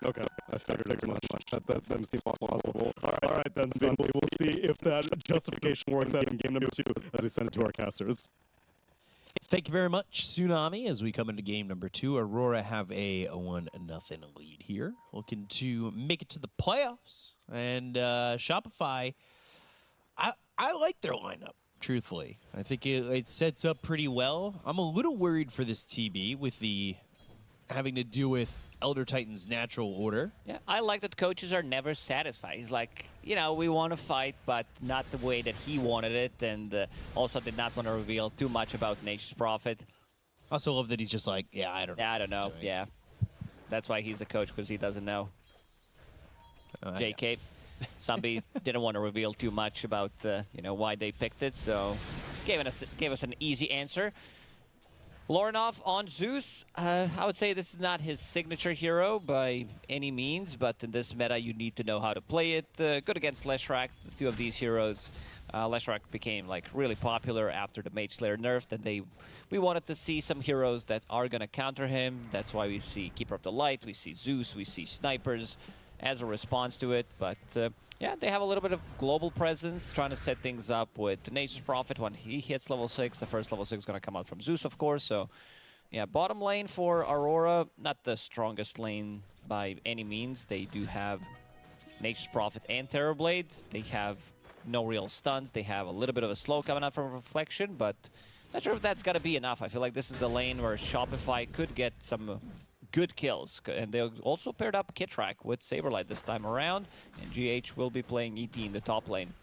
Okay, I figured as much. That seems plausible. All right then, Sunday. We'll see if that justification works out in game number 2 as we send it to our casters. Thank you very much, Tsunami. As we come into game number 2, Aurora have a 1-0 lead here, looking to make it to the playoffs. And Shopify, I like their lineup, truthfully. I think it sets up pretty well. I'm a little worried for this TB with the having to deal with Elder Titan's natural order. Yeah, I like that coaches are never satisfied. He's like, we want to fight, but not the way that he wanted it, and also did not want to reveal too much about Nature's Prophet. Also love that he's just like, yeah, I don't know. Yeah, I don't know. Yeah, that's why he's a coach, because he doesn't know. JK, Sambi didn't want to reveal too much about why they picked it, so gave us an easy answer. Lorinov on Zeus. I would say this is not his signature hero by any means, but in this meta you need to know how to play it. Good against Leshrac, the two of these heroes. Leshrac became really popular after the Mage Slayer nerfed, and we wanted to see some heroes that are going to counter him. That's why we see Keeper of the Light, we see Zeus, we see Snipers as a response to it. But yeah, they have a little bit of global presence, trying to set things up with the Nature's Prophet. When he hits level 6, the first level 6 is going to come out from Zeus, of course. So yeah, bottom lane for Aurora, not the strongest lane by any means. They do have Nature's Prophet and Terrorblade. They have no real stuns. They have a little bit of a slow coming out from Reflection, but not sure if that's got to be enough. I feel like this is the lane where Shopify could get some good kills. And they also paired up Kitrak with Saberlight this time around, and GH will be playing ET in the top lane.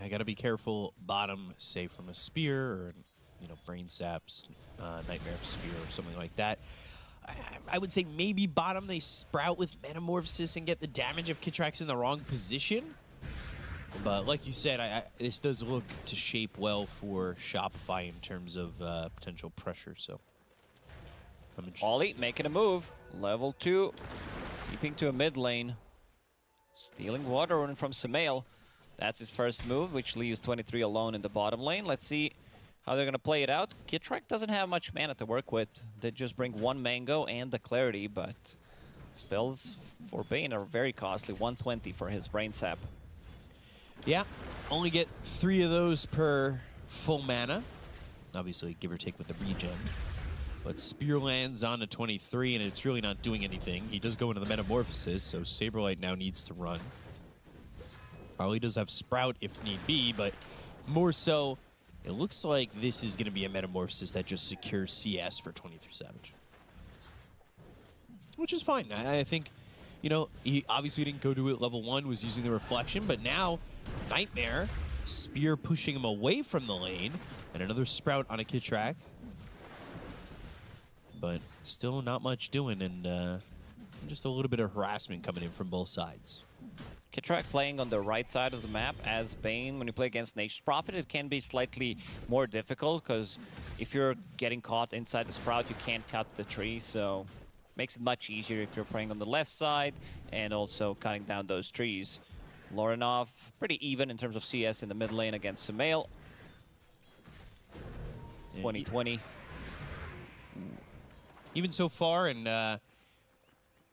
I got to be careful bottom, say from a spear or Brain Sap's Nightmare Spear or something like that. I would say maybe bottom they sprout with Metamorphosis and get the damage if Kitrak's in the wrong position. But like you said, this does look to shape well for Shopify in terms of potential pressure. So, Ollie making a move. Level 2, keeping to a mid lane. Stealing Water Rune from Samael. That's his first move, which leaves 23 alone in the bottom lane. Let's see how they're going to play it out. Kitrak doesn't have much mana to work with. They just bring 1 Mango and the Clarity, but spells for Bane are very costly. 120 for his Brain Sap. Yeah, only get 3 of those per full mana. Obviously, give or take with the regen. But Spear lands on to 23, and it's really not doing anything. He does go into the Metamorphosis, so Saberlight now needs to run. Probably does have Sprout if need be, but more so, it looks like this is going to be a Metamorphosis that just secures CS for 23 Savage. Which is fine. I think, he obviously didn't go to it level 1, was using the Reflection, but now Nightmare, Spear pushing him away from the lane, and another Sprout on a Kitrak. But still not much doing, and just a little bit of harassment coming in from both sides. Kitrak playing on the right side of the map as Bane. When you play against Nature's Prophet, it can be slightly more difficult, because if you're getting caught inside the Sprout, you can't cut the tree, so makes it much easier if you're playing on the left side and also cutting down those trees. Lorinov, pretty even in terms of CS in the mid lane against Samael. 2020. Even so far, and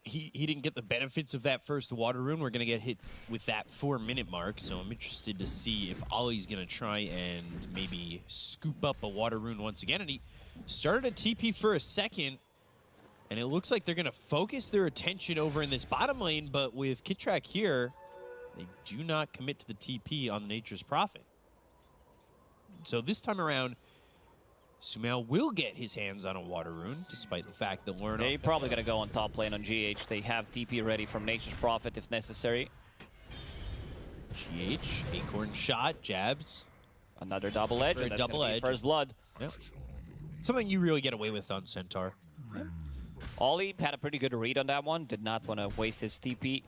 he didn't get the benefits of that first Water Rune. We're going to get hit with that 4-minute mark, so I'm interested to see if Ollie's going to try and maybe scoop up a Water Rune once again. And he started a TP for a second, and it looks like they're going to focus their attention over in this bottom lane, but with Kitrak here, they do not commit to the TP on the Nature's Prophet. So this time around, Sumail will get his hands on a Water Rune, despite the fact that Lorinov... They're probably going to go on top lane on GH. They have TP ready from Nature's Prophet if necessary. GH, Acorn shot, jabs. Another double edge, and that's double edge. First blood. Yep. Something you really get away with on Centaur. Ollie had a pretty good read on that one. Did not want to waste his TP.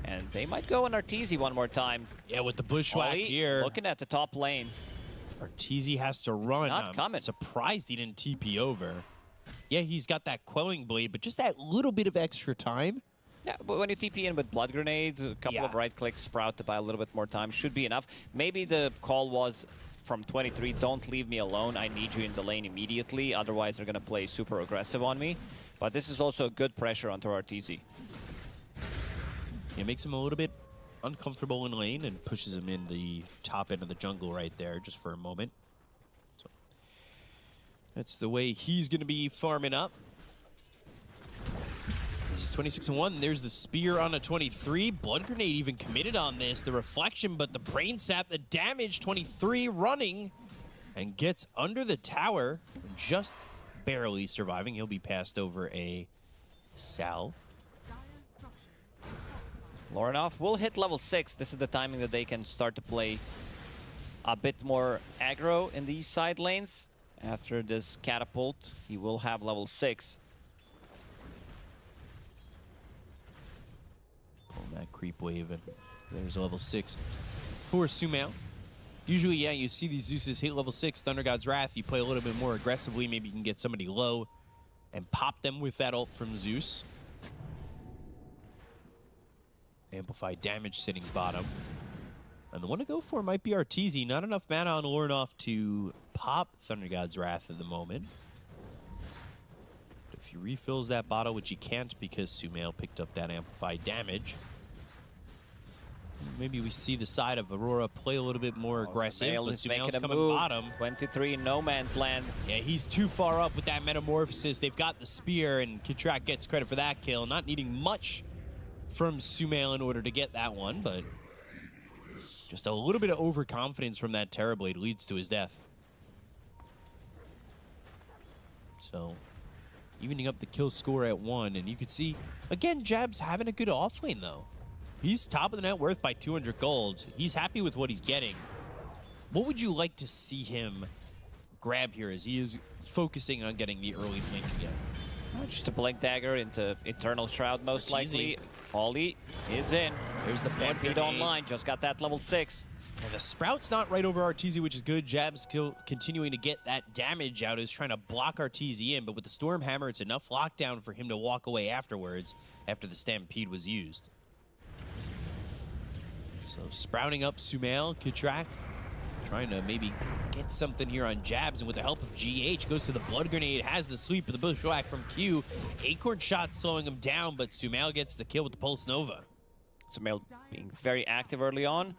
And they might go on Arteezy one more time. Yeah, with the bushwhack Ollie here. looking at the top lane. Arteezy has to run. Not coming. Surprised he didn't TP over. Yeah, he's got that Quelling Blade, but just that little bit of extra time. Yeah, but when you TP in with Blood Grenade, a couple of right clicks, Sprout to buy a little bit more time should be enough. Maybe the call was from 23, don't leave me alone. I need you in the lane immediately. Otherwise, they're going to play super aggressive on me. But this is also good pressure onto RTZ. It makes him a little bit uncomfortable in lane and pushes him in the top end of the jungle right there just for a moment. So that's the way he's going to be farming up. This is 26-1. There's the spear on a 23. Blood Grenade even committed on this. The reflection, but the brain sap, the damage. 23 running and gets under the tower, just barely surviving. He'll be passed over a salve. Lorinov will hit level 6. This is the timing that they can start to play a bit more aggro in these side lanes. After this catapult, he will have level 6. Pull that creep wave, and there's level 6 for Sumail. Usually, yeah, you see these Zeuses hit level 6, Thunder God's Wrath. You play a little bit more aggressively. Maybe you can get somebody low and pop them with that ult from Zeus. Amplified damage sitting bottom. And the one to go for might be RTZ. Not enough mana on Lorinov to pop Thunder God's Wrath at the moment. But if he refills that bottle, which he can't because Sumail picked up that amplified damage, maybe we see the side of Aurora play a little bit more aggressive. Sumail But is Sumail's making a coming move. bottom. 23 no man's land. Yeah, he's too far up with that metamorphosis. They've got the spear, and Kitrak gets credit for that kill. Not needing much from Sumail in order to get that one, but just a little bit of overconfidence from that Terrorblade leads to his death. So, evening up the kill score at 1, and you can see, again, Jab's having a good offlane, though. He's top of the net worth by 200 gold. He's happy with what he's getting. What would you like to see him grab here as he is focusing on getting the early blink again? Just a blink dagger into Eternal Shroud, most RTZ. likely. Ollie is in. There's the Blood Stampede Grenade. online, just got that level 6. And the Sprout's not right over RTZ, which is good. Jab's still continuing to get that damage out. He's trying to block RTZ in, but with the Storm Hammer, it's enough lockdown for him to walk away afterwards after the Stampede was used. So sprouting up Sumail, Kitrak, trying to maybe get something here on Jabs, and with the help of GH, goes to the Blood Grenade, has the sweep of the Bushwhack from Q. Acorn shot slowing him down, but Sumail gets the kill with the Pulse Nova. Sumail being very active early on.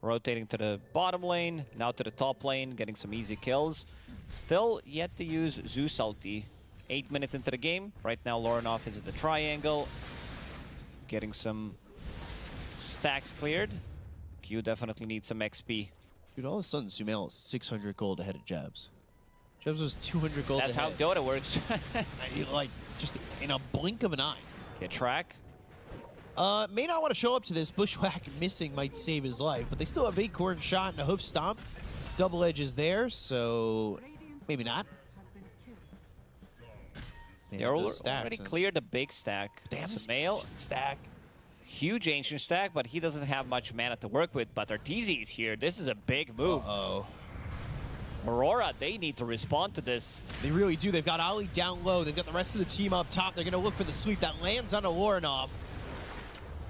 Rotating to the bottom lane, now to the top lane, getting some easy kills. Still yet to use Zeus ulti. 8 minutes into the game. Right now, Lorinov is at the triangle. Getting some stacks cleared. Q definitely needs some XP. Dude, all of a sudden, Sumail is 600 gold ahead of Jabs. Jabs was 200 gold That's ahead. how Dota works. Like, just in a blink of an eye. Get track. May not want to show up to this. Bushwhack missing might save his life, but they still have Acorn shot and a hoof stomp. Double edge is there, so maybe not. They already cleared the big stack. They have a Sumail, stack. huge ancient stack, but he doesn't have much mana to work with. But Arteezy is here. This is a big move. Uh-oh. Aurora, they need to respond to this. They really do. They've got Ollie down low. They've got the rest of the team up top. They're going to look for the sweep that lands on Lorinov.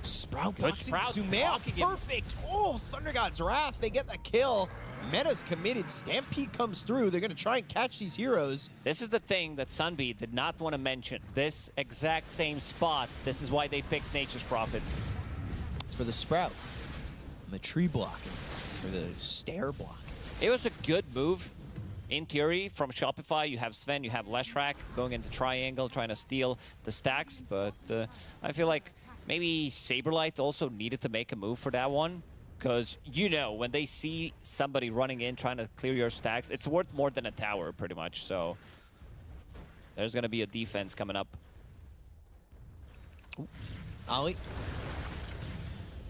Sprout boxing Sumail. blocking it. Perfect. Oh, Thunder God's Wrath. They get the kill. Meta's committed. Stampede comes through. They're going to try and catch these heroes. This is the thing that Sunbeat did not want to mention. This exact same spot. This is why they picked Nature's Prophet. For the Sprout. And the tree blocking. Or the stair blocking. It was a good move. In theory, from Shopify, you have Sven, you have Leshrak going into triangle, trying to steal the stacks. But I feel like maybe Saberlight also needed to make a move for that one. Because, you know, when they see somebody running in, trying to clear your stacks, it's worth more than a tower, pretty much. So there's going to be a defense coming up. Ooh. Ollie.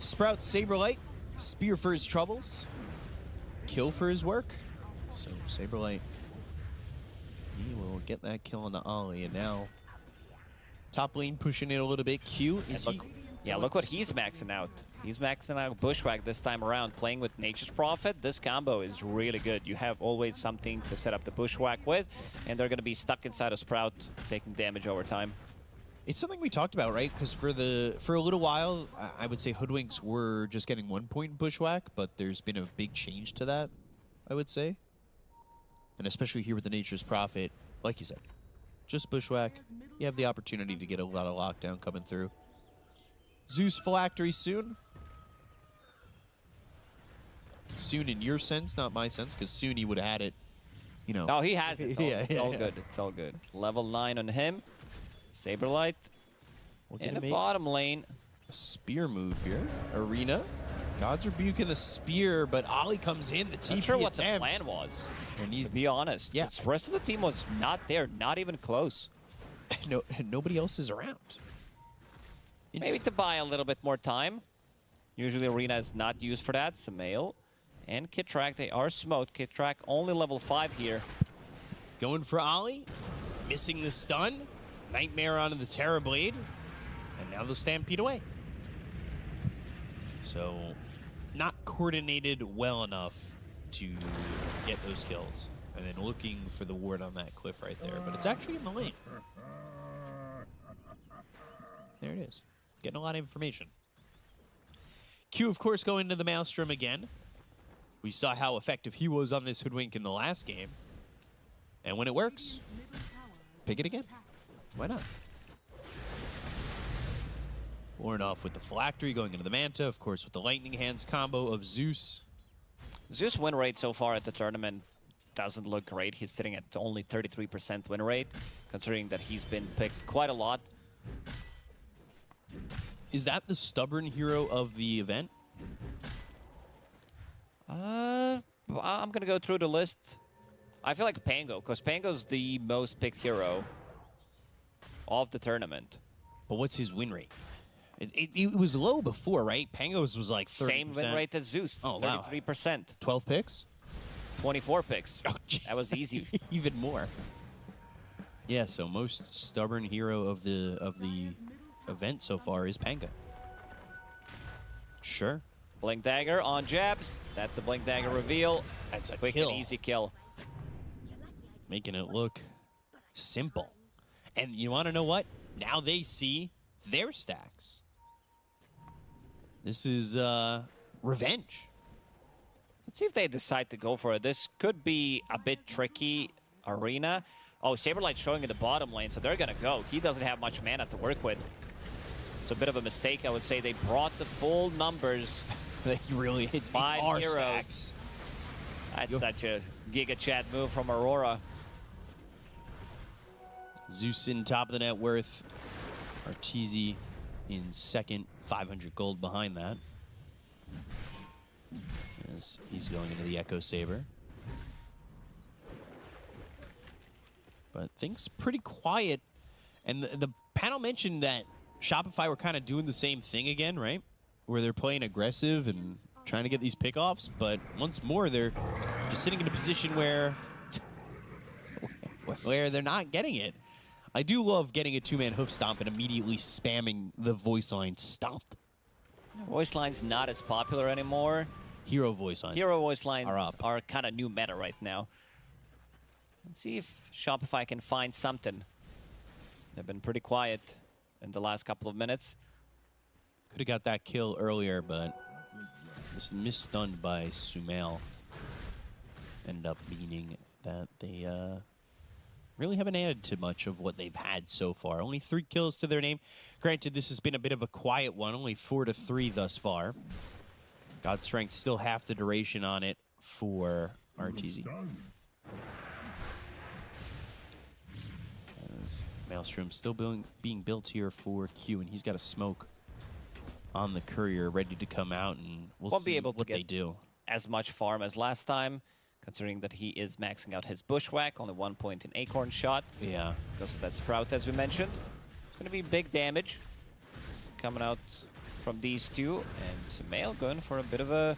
Sprout Saberlight. Spear for his troubles. Kill for his work. So Saberlight, he will get that kill on the Ollie, and now top lane pushing it a little bit. Q, is look, yeah, look what he's maxing out. He's maxing out Bushwhack this time around, playing with Nature's Prophet. This combo is really good. You have always something to set up the Bushwhack with, and they're going to be stuck inside a Sprout, taking damage over time. It's something we talked about, right? Because for a little while, I would say Hoodwinks were just getting 1 point Bushwhack, but there's been a big change to that, I would say. And especially here with the Nature's Prophet, like you said, just Bushwhack. You have the opportunity to get a lot of lockdown coming through. Zeus phylactery soon. Soon in your sense, not my sense, because soon he would have had it, you know. Oh, he has it. Yeah, It's all good. It's all good. Level 9 on him. Saberlight in the bottom lane. A spear move here. Arena. God's Rebuke in the spear, but Ollie comes in. The TP Not sure what the attempt. plan was, And he's to be honest. Yeah. The rest of the team was not there, not even close. nobody else is around. Maybe to buy a little bit more time. Usually Arena is not used for that. Samael and Kitrak, they are smoked. Kitrak only level 5 here. Going for Ollie. Missing the stun. Nightmare onto the Terror Blade. And now the Stampede away. So, not coordinated well enough to get those kills. And then looking for the ward on that cliff right there. But it's actually in the lane. There it is. Getting a lot of information. Q, of course, going to the Maelstrom again. We saw how effective he was on this Hoodwink in the last game. And when it works, pick it again. Why not? Warren off with the Phylactery, going into the Manta, of course, with the Lightning Hands combo of Zeus. Zeus' win rate so far at the tournament doesn't look great. He's sitting at only 33% win rate, considering that he's been picked quite a lot. Is that the stubborn hero of the event? I'm going to go through the list. I feel like Pango, because Pango's the most picked hero of the tournament. But what's his win rate? It was low before, right? Pango's was like 30%. Same win rate as Zeus, Oh, wow. 33%. 12 picks? 24 picks. Oh, gee. That was easy. Even more. Yeah, so most stubborn hero of the event so far is Pango. Sure. Blink Dagger on jabs. That's a Blink Dagger reveal. That's a Quick kill. and easy kill. Making it look simple. And you want to know what? Now they see their stacks. This is revenge. Let's see if they decide to go for it. This could be a bit tricky. Arena. Oh, Saberlight showing in the bottom lane, so they're going to go. He doesn't have much mana to work with. It's a bit of a mistake, I would say. They brought the full numbers. They really hit 5 our heroes. stacks. That's such a Giga Chat move from Aurora. Zeus in top of the net worth. Arteezy in second, 500 gold behind that. As he's going into the Echo Saber. But things pretty quiet. And the panel mentioned that Shopify were kind of doing the same thing again, right? Where they're playing aggressive and trying to get these pickoffs. But once more, they're just sitting in a position where they're not getting it. I do love getting a two-man hoof stomp and immediately spamming the voice line stomped. Voice line's not as popular anymore. Hero voice line. Hero voice lines Are up. are kind of new meta right now. Let's see if Shopify can find something. They've been pretty quiet in the last couple of minutes. Could have got that kill earlier, but this misstunned by Sumail ended up meaning that they really haven't added to much of what they've had so far. Only 3 kills to their name. Granted, this has been a bit of a quiet one, only 4 to 3 thus far. God Strength still half the duration on it for Arteezy. As Maelstrom still being built here for Q, and he's got a smoke on the courier ready to come out, and we'll Won't see be able what to they get do. as much farm as last time, considering that he is maxing out his Bushwhack, only 1 point in Acorn shot. Yeah. Because of that Sprout, as we mentioned. It's going to be big damage coming out from these two. And Sumail going for a bit of a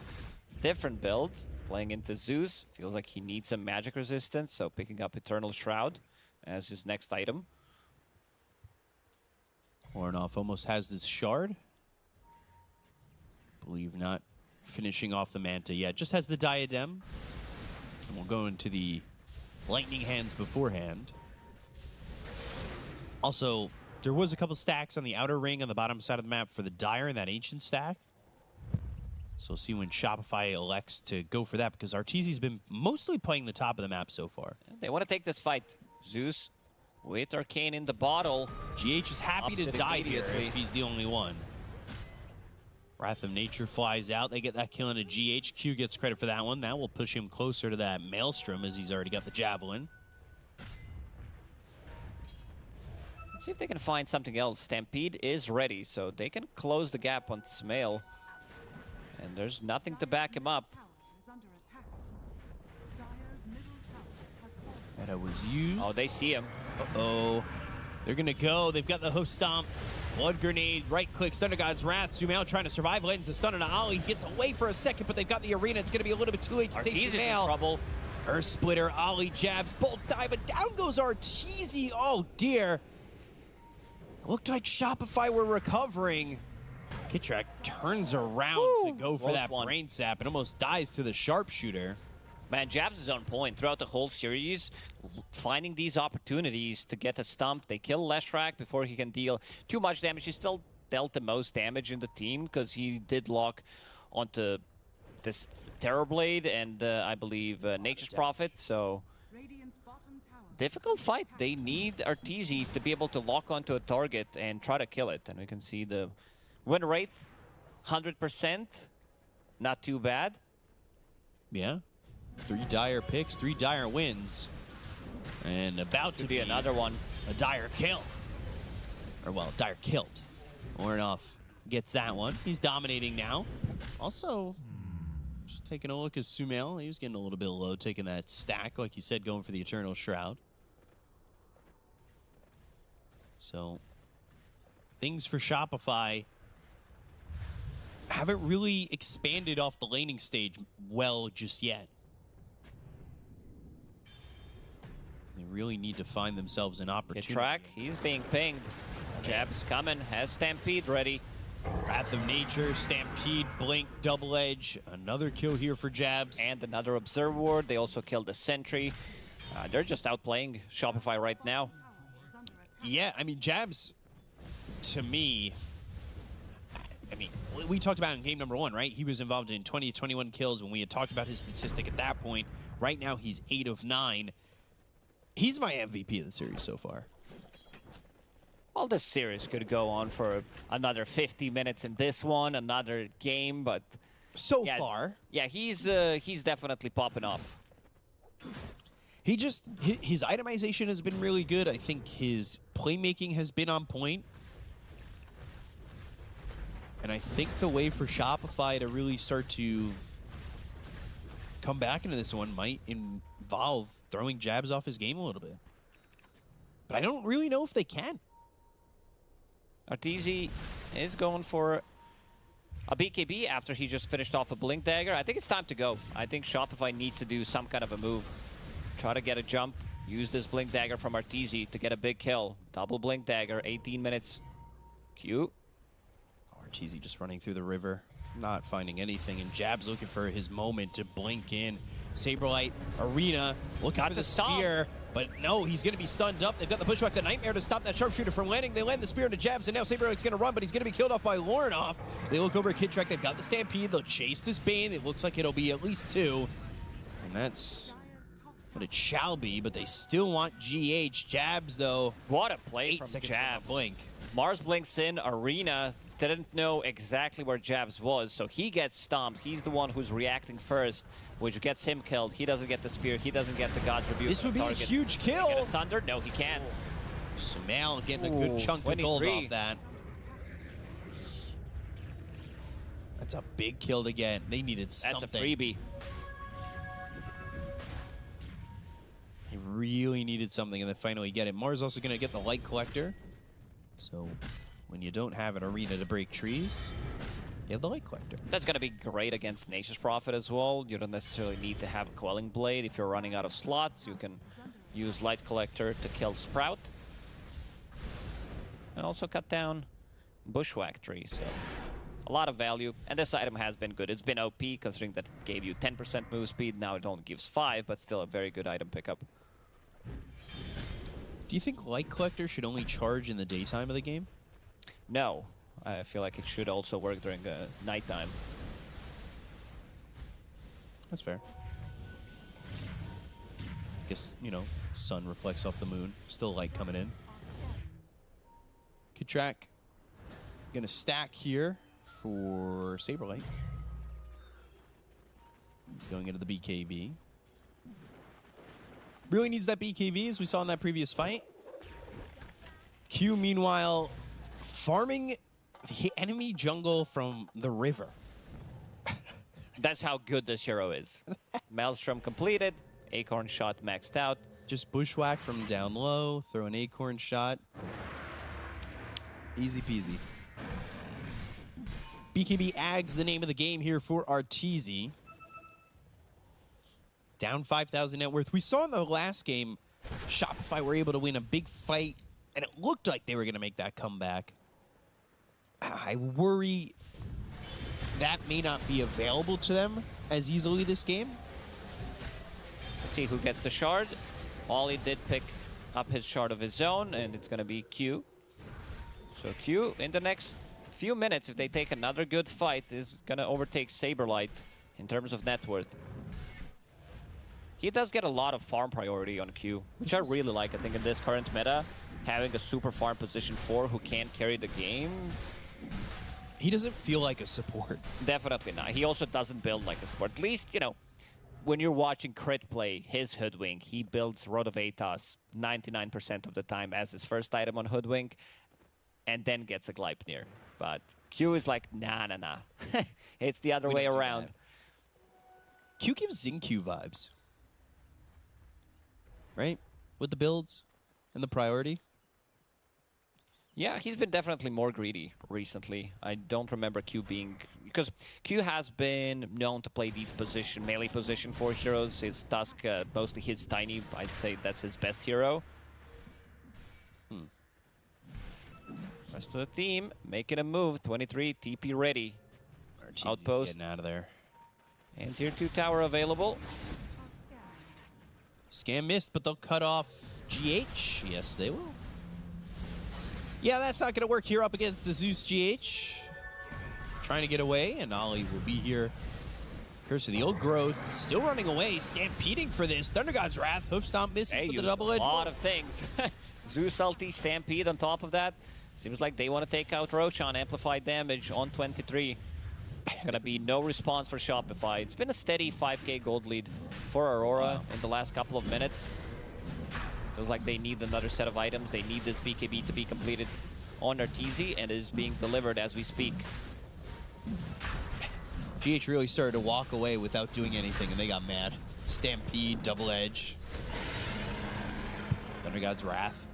different build. Playing into Zeus. Feels like he needs some magic resistance, so picking up Eternal Shroud as his next item. Ornoff almost has his shard. Believe not finishing off the Manta yet. Just has the Diadem. And we'll go into the Lightning Hands beforehand. Also, there was a couple stacks on the outer ring on the bottom side of the map for the Dire and that Ancient stack. So we'll see when Shopify elects to go for that, because Arteezy's been mostly playing the top of the map so far. They want to take this fight. Zeus with Arcane in the bottle. GH is happy to Opposite die here immediately. if he's the only one. Wrath of Nature flies out. They get that kill into GH. Q gets credit for that one. That will push him closer to that Maelstrom as he's already got the Javelin. Let's see if they can find something else. Stampede is ready, so they can close the gap on Smail. And there's nothing to back him up. Meta was used. Oh, they see him. Uh-oh. They're going to go. They've got the Hoof Stomp. Blood Grenade, right-click, Thunder God's Wrath. Sumail trying to survive, lands the stun on Ali. Gets away for a second, but they've got the arena. It's going to be a little bit too late to save Arteezy's in Sumail. trouble. Earth Splitter, Ali jabs, both dive, and down goes Arteezy. Oh, dear. Looked like Shopify were recovering. Kitrak turns around to go for Close that one. brain sap and almost dies to the sharpshooter. Man, Jabs is on point throughout the whole series, finding these opportunities to get a stump. They kill Leshrac before he can deal too much damage. He still dealt the most damage in the team because he did lock onto this Terrorblade and I believe Nature's Prophet. So difficult fight. They need Arteezy to be able to lock onto a target and try to kill it. And we can see the win rate, 100%. Not too bad. Yeah. 3 dire picks, 3 dire wins. And about to be another one. A dire kill. Or, well, dire killed. Ornoff gets that one. He's dominating now. Also, just taking a look at Sumail. He was getting a little bit low, taking that stack, like you said, going for the Eternal Shroud. So, things for Shopify haven't really expanded off the laning stage well just yet. They really need to find themselves an opportunity. Track, he's being pinged. Jab's coming, has Stampede ready. Wrath of Nature, Stampede, Blink, Double Edge. Another kill here for Jabs. And another Observe Ward. They also killed the Sentry. They're just outplaying Shopify right now. Yeah, I mean, Jabs, to me, I mean, we talked about in game number 1, right? He was involved in 20 to 21 kills when we had talked about his statistic at that point. Right now, he's 8 of 9. He's my MVP of the series so far. Well, this series could go on for another 50 minutes in this one, another game, but So yeah, far. Yeah, he's definitely popping off. He just, his itemization has been really good. I think his playmaking has been on point. And I think the way for Shopify to really start to come back into this one might involve throwing Jabs off his game a little bit. But I don't really know if they can. Arteezy is going for a BKB after he just finished off a Blink Dagger. I think it's time to go. I think Shopify needs to do some kind of a move. Try to get a jump. Use this Blink Dagger from Arteezy to get a big kill. Double Blink Dagger, 18 minutes. Cute. Arteezy just running through the river, not finding anything, and Jabs looking for his moment to blink in. Saberlight, Arena, looking for the spear, but no, he's going to be stunned up. They've got the Bushwhack, the Nightmare to stop that sharpshooter from landing. They land the spear into Jabs, and now Saberlight's going to run, but he's going to be killed off by Lornoff. They look over at Kidtrek. They've got the Stampede. They'll chase this Bane. It looks like it'll be at least 2, and that's what it shall be, but they still want GH. Jabs, though, What a play 8 from seconds Jabs. from a blink. Mars blinks in. Arena didn't know exactly where Jabs was, so he gets stomped. He's the one who's reacting first, which gets him killed. He doesn't get the spear. He doesn't get the God's Rebuke. This would be target. a huge Can he kill. get asunder? No, he can't. Sumail getting a good chunk of 23. gold off that. That's a big kill to get. They needed something. That's a freebie. They really needed something, and they finally get it. Mars also going to get the Light Collector. So when you don't have an arena to break trees, you have the Light Collector. That's going to be great against Nature's Prophet as well. You don't necessarily need to have a Quelling Blade. If you're running out of slots, you can use Light Collector to kill Sprout. And also cut down Bushwhack tree, so a lot of value. And this item has been good. It's been OP, considering that it gave you 10% move speed. Now it only gives 5, but still a very good item pickup. Do you think Light Collector should only charge in the daytime of the game? No, I feel like it should also work during nighttime. That's fair. guess, you know, sun reflects off the moon. Still light coming in. Kitrak gonna stack here for Saberlight. He's going into the BKB. Really needs that BKB, as we saw in that previous fight. Q, meanwhile, farming the enemy jungle from the river. That's how good this hero is. Maelstrom completed. Acorn shot maxed out. Just bushwhack from down low, throw an acorn shot. Easy peasy. BKB Ag's the name of the game here for Arteezy. Down 5,000 net worth. We saw in the last game, Shopify were able to win a big fight, and it looked like they were going to make that comeback. I worry that may not be available to them as easily this game. Let's see who gets the shard. Ollie did pick up his shard of his own, and it's going to be Q. So Q, in the next few minutes, if they take another good fight, is going to overtake Saberlight in terms of net worth. He does get a lot of farm priority on Q, which I really like. I think in this current meta, having a super farm position 4 who can't carry the game. He doesn't feel like a support. Definitely not. He also doesn't build like a support. At least, you know, when you're watching Crit play his Hoodwink, he builds Rod of Atos 99% of the time as his first item on Hoodwink, and then gets a Gleipnir. But Q is like, nah. It's the other way around. Q gives Xingqiu vibes. Right? With the builds and the priority. Yeah, he's been definitely more greedy recently. I don't remember Q being... Because Q has been known to play these melee position 4 heroes. His Tusk, mostly his Tiny, I'd say that's his best hero. Rest of the team making a move. 23, TP ready. Outpost. Getting out of there. And tier 2 tower available. Scam missed, but they'll cut off GH. Yes, they will. Yeah, that's not going to work here up against the Zeus GH. Trying to get away, and Ollie will be here. Curse of the Old Growth, still running away, stampeding for this. Thunder God's Wrath, Hoop Stomp misses with the double edge. A lot of things. Zeus ulti, Stampede on top of that. Seems like they want to take out Roshan, amplified damage on 23. Gonna be no response for Shopify. It's been a steady 5k gold lead for Aurora in the last couple of minutes. Feels like they need another set of items. They need this BKB to be completed on Arteezy, and it is being delivered as we speak. GH really started to walk away without doing anything, and they got mad. Stampede, double edge. Thunder God's Wrath.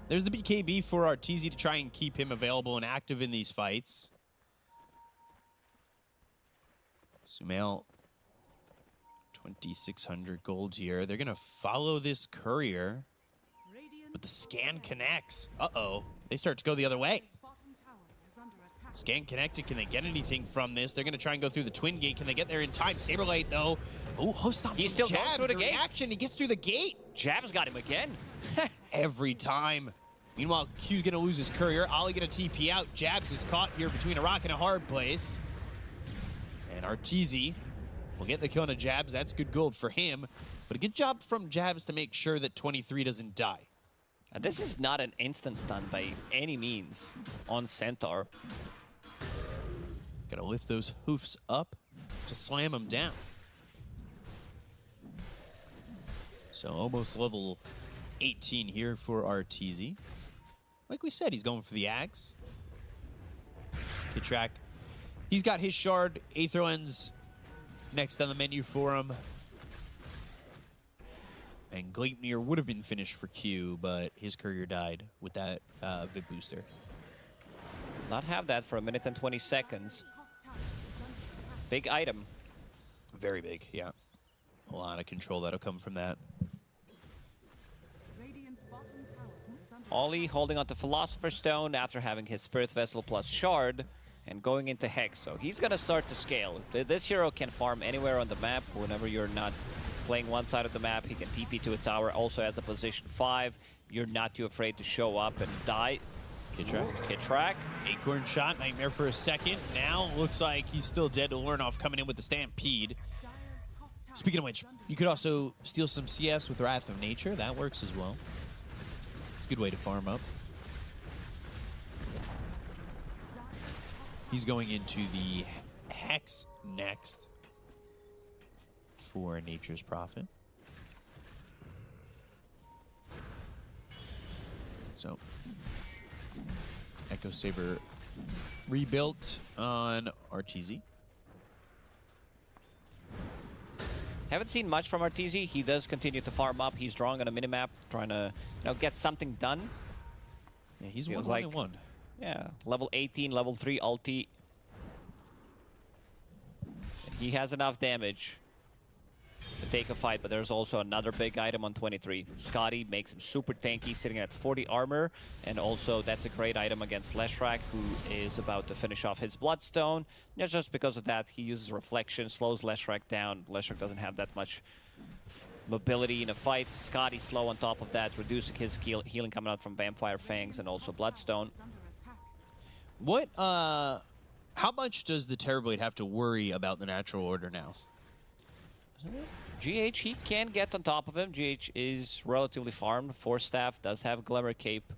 There's the BKB for Arteezy to try and keep him available and active in these fights. Sumail, 2,600 gold here. They're going to follow this courier, but the scan connects. Uh-oh. They start to go the other way. Scan connected. Can they get anything from this? They're going to try and go through the twin gate. Can they get there in time? Saberlight, though. Oh, Host Stomp. He's still going through the gate. Action. He gets through the gate. Jab's got him again. Every time. Meanwhile, Q's going to lose his courier. Ollie going to TP out. Jabs is caught here between a rock and a hard place. And Arteezy will get the kill on a Jabs. That's good gold for him. But a good job from Jabs to make sure that 23 doesn't die. And this is not an instant stun by any means on Centaur. Gotta lift those hoofs up to slam him down. So almost level 18 here for Arteezy. Like we said, he's going for the Ags. Kitrak. He's got his shard. Aetherlens next on the menu for him. And Gleipnir would have been finished for Q, but his courier died with that VIP booster. Not have that for 1 minute and 20 seconds. Big item. Very big, yeah. A lot of control that'll come from that. Ollie holding onto Philosopher's Stone after having his Spirit Vessel plus Shard and going into Hex. So he's going to start to scale. This hero can farm anywhere on the map whenever you're not playing one side of the map. He can TP to a tower, also has a position 5. You're not too afraid to show up and die. Kitrak. Acorn shot, Nightmare for a second. Now looks like he's still dead to Lornoff coming in with the Stampede. Speaking of which, you could also steal some CS with Wrath of Nature. That works as well. It's a good way to farm up. He's going into the Hex next for Nature's Prophet. So, Echo Saber rebuilt on RTZ. Haven't seen much from RTZ. He does continue to farm up. He's drawing on a minimap, trying to get something done. Yeah, he's Feels 1-1 and 1. Yeah, level 18, level 3 ulti. He has enough damage to take a fight, but there's also another big item on 23. Scotty makes him super tanky, sitting at 40 armor, and also that's a great item against Leshrac, who is about to finish off his Bloodstone. Not just because of that, he uses Reflection, slows Leshrac down. Leshrac doesn't have that much mobility in a fight. Scotty slow on top of that, reducing his healing coming out from Vampire Fangs and also Bloodstone. What, how much does the Terrorblade have to worry about the Natural Order now? GH, he can get on top of him. GH is relatively farmed. Force Staff does have Glimmer Cape.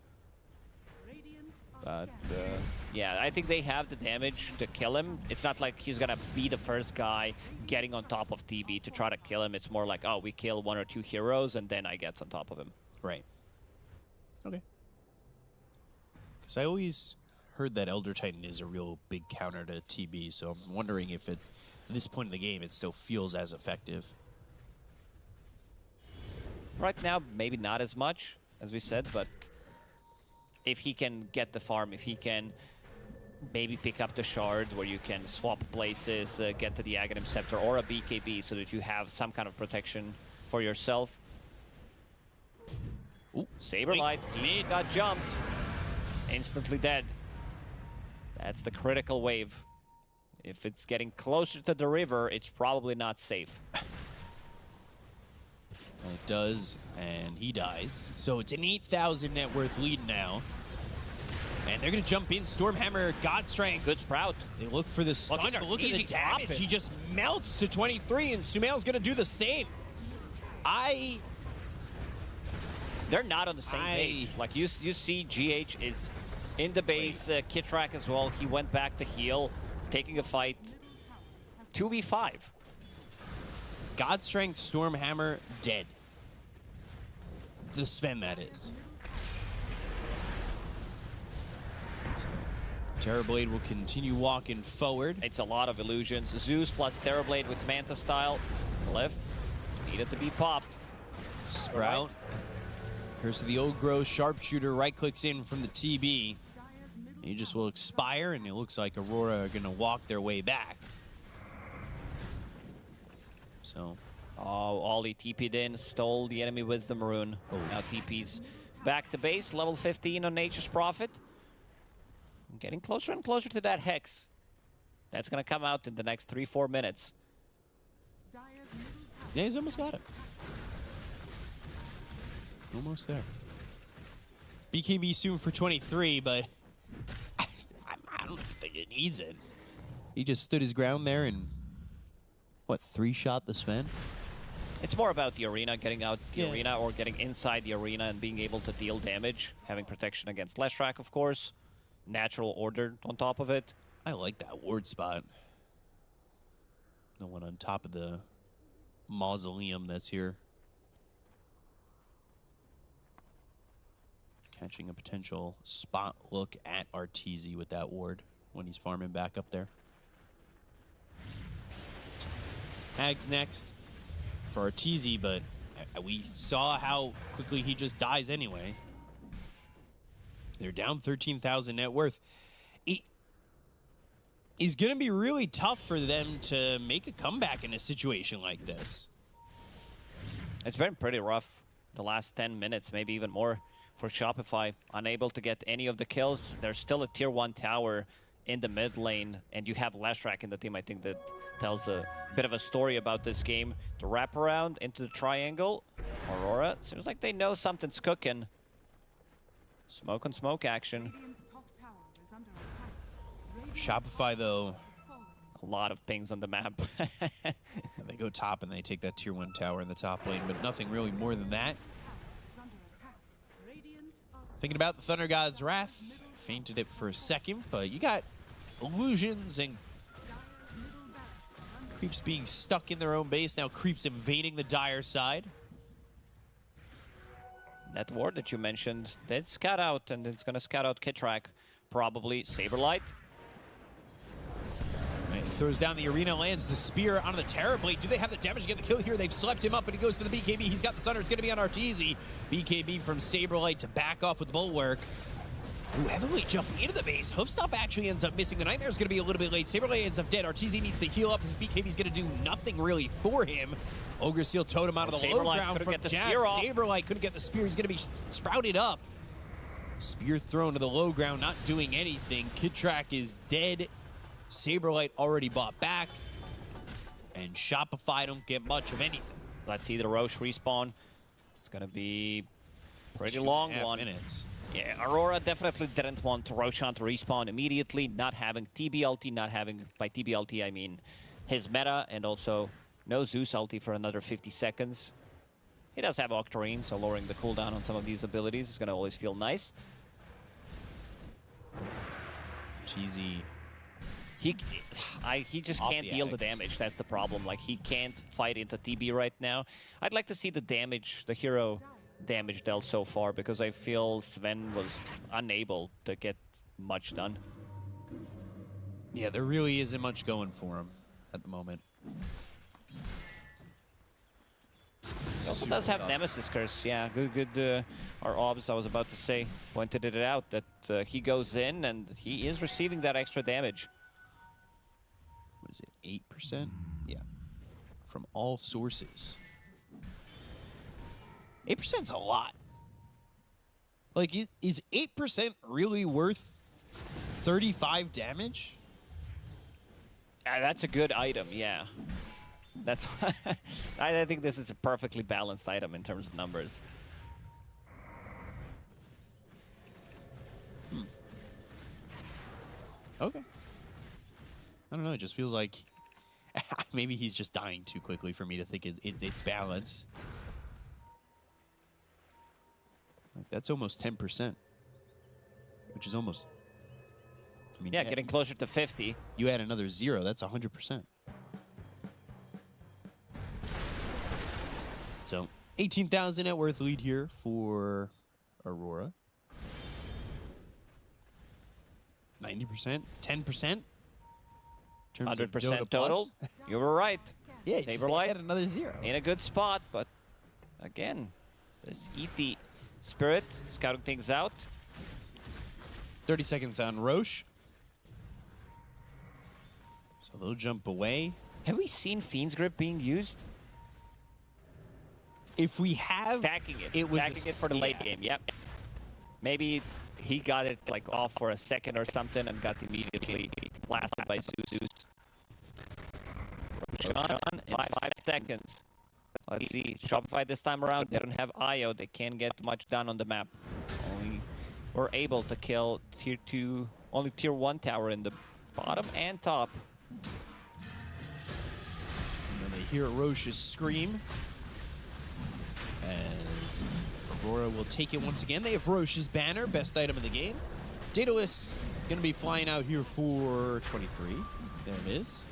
But, yeah, I think they have the damage to kill him. It's not like he's gonna be the first guy getting on top of TB to try to kill him. It's more like, oh, we kill 1 or 2 heroes, and then I get on top of him. Right. Okay. Because I always heard that Elder Titan is a real big counter to TB, so I'm wondering if at this point in the game it still feels as effective. Right now, maybe not as much, as we said, but if he can get the farm, if he can maybe pick up the shard where you can swap places, get to the Aghanim Scepter or a BKB so that you have some kind of protection for yourself. Ooh, Saberlight, he got jumped. Instantly dead. That's the critical wave. If it's getting closer to the river, it's probably not safe. Well, it does, and he dies. So it's an 8,000 net worth lead now. And they're going to jump in. Stormhammer, God Strength. Good Sprout. They look for the stun. Look at the easy damage. drop it. He just melts to 23, and Sumail's going to do the same. They're not on the same page. Like, you see GH is in the base. Kitrak as well. He went back to heal, taking a fight. 2v5. God Strength, Stormhammer, dead. The Sven, that is. Terrorblade will continue walking forward. It's a lot of illusions. Zeus plus Terrorblade with Manta style. Left. Needed to be popped. Sprout. Curse of the Old Growth, Sharpshooter right-clicks in from the TB. He just will expire, and it looks like Aurora are going to walk their way back. So. Oh, Ollie TP'd in, stole the enemy Wisdom Rune. Oh. Now TP's back to base, level 15 on Nature's Prophet. Getting closer and closer to that Hex. That's going to come out in the next 3-4 minutes. Yeah, he's almost got it. Almost there. BKB soon for 23, but I don't think it needs it. He just stood his ground there and, what, 3-shot the Sven? It's more about the arena, getting out the arena or getting inside the arena and being able to deal damage. Having protection against Leshrac, of course. Natural Order on top of it. I like that ward spot. The one on top of the mausoleum that's here. Catching a potential spot look at RTZ with that ward when he's farming back up there. Hag's next for RTZ, but we saw how quickly he just dies anyway. They're down 13,000 net worth. It's going to be really tough for them to make a comeback in a situation like this. It's been pretty rough the last 10 minutes, maybe even more for Shopify. Unable to get any of the kills. There's still a tier 1 tower in the mid lane, and you have Leshrac in the team. I think that tells a bit of a story about this game. The wraparound into the triangle. Aurora, seems like they know something's cooking. Smoke on smoke action. Shopify, though, A lot of pings on the map. And they go top and they take that tier 1 tower in the top lane, but nothing really more than that. Thinking about the Thunder God's Wrath. Fainted it for a second, but you got illusions and creeps being stuck in their own base. Now creeps invading the Dire side. That ward that you mentioned, did scout out, and it's going to scout out Kitrak. Probably Saberlight. Right, throws down the arena, lands the spear onto the Terrorblade. Do they have the damage to get the kill here? They've slept him up, and he goes to the BKB. He's got the Sunder. It's going to be on Arteezy. BKB from Saberlight to back off with Bulwark. Ooh, heavily jumping into the base. Hoofstop actually ends up missing. The Nightmare's going to be a little bit late. Saberlight ends up dead. Arteezy needs to heal up. His BKB's going to do nothing really for him. Ogre Seal totem out of the low ground from Jab. Saberlight couldn't get the spear. He's going to be sprouted up. Spear thrown to the low ground, not doing anything. Kitrak is dead. Saberlight already bought back. And Shopify don't get much of anything. Let's see the Roche respawn. It's going to be pretty long one. 2.5 minutes. Yeah, Aurora definitely didn't want Roshan to respawn immediately, not having TB ulti, not having, by TB ulti I mean his meta, and also no Zeus ulti for another 50 seconds. He does have Octarine, so lowering the cooldown on some of these abilities is going to always feel nice. Cheesy. He just can't deal the damage. That's the problem. Like, he can't fight into TB right now. I'd like to see the damage, the hero damage dealt so far, because I feel Sven was unable to get much done. Yeah, there really isn't much going for him at the moment. He also does have Nemesis Curse. Yeah, good. Our obs, I was about to say, pointed it out that he goes in and he is receiving that extra damage. What is it, 8%? Yeah. From all sources. 8%'s a lot. Like, is 8% really worth 35 damage? That's a good item, yeah. That's I think this is a perfectly balanced item in terms of numbers. Okay. I don't know, it just feels like maybe he's just dying too quickly for me to think it's balanced. Like, that's almost 10%, which is almost... I mean, yeah, getting closer to 50. You add another 0, that's 100%. So, 18,000 net worth lead here for Aurora. 90%, 10%. 100% total. You were right. Yeah, just Saberlight add another 0. in a good spot, but again, this ET Spirit scouting things out. 30 seconds on Roche. So they'll jump away. Have we seen Fiend's Grip being used? If we have... Stacking it for the late game, yep. Maybe he got it like off for a second or something and got immediately blasted by Zeus. Roshan in 5 seconds. Let's see, Shopify this time around, they don't have IO, they can't get much done on the map. Only were able to kill tier 2, only tier 1 tower in the bottom and top. And then they hear Roche's scream as Aurora will take it once again. They have Roche's banner, best item of the game. Daedalus going to be flying out here for 23. There it is.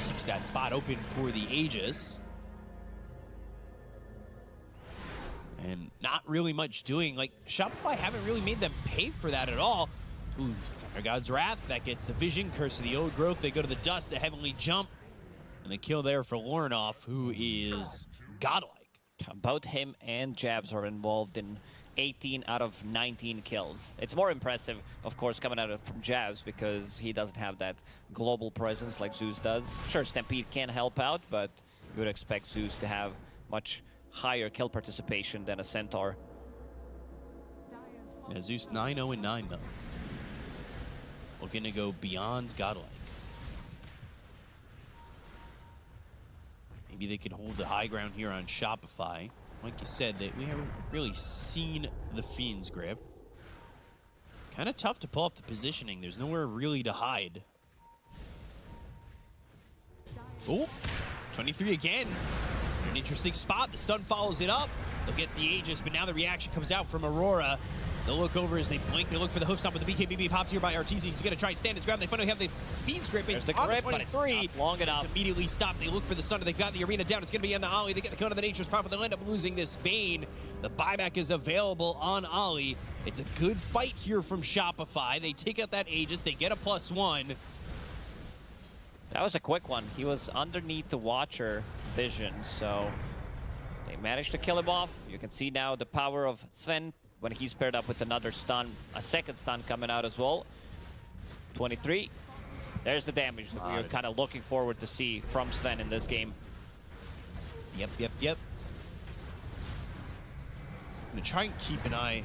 Keeps that spot open for the Aegis. And not really much doing. Like, Shopify haven't really made them pay for that at all. Ooh, Thunder God's Wrath. That gets the Vision. Curse of the Old Growth. They go to the Dust, the Heavenly Jump. And the kill there for Lornoff, who is godlike. Both him and Jabs are involved in 18 out of 19 kills. It's more impressive, of course, coming out from Jabs because he doesn't have that global presence like Zeus does. Sure, Stampede can help out, but you would expect Zeus to have much higher kill participation than a Centaur. Yeah, Zeus 9-0-9 though. Looking to go beyond godlike. Maybe they could hold the high ground here on Shopify. Like you said, that we haven't really seen the Fiend's Grip. Kind of tough to pull off the positioning. There's nowhere really to hide. Oh, 23 again. An interesting spot. The stun follows it up. They'll get the Aegis, but now the reaction comes out from Aurora. They'll look over as they blink. They look for the hoof stop with the BKB popped here by Arteezy. He's going to try and stand his ground. They finally have the Fiend's grip. It's on the 23. It's long enough. It's immediately stopped. They look for the Sunder. They've got the arena down. It's going to be on the Ollie. They get the cone of the Nature's Prophet. They'll end up losing this Bane. The buyback is available on Ollie. It's a good fight here from Shopify. They take out that Aegis. They get a +1. That was a quick one. He was underneath the Watcher vision, so they managed to kill him off. You can see now the power of Sven when he's paired up with another stun, a second stun coming out as well. 23. There's the damage that we were kind of looking forward to see from Sven in this game. Yep. I'm going to try and keep an eye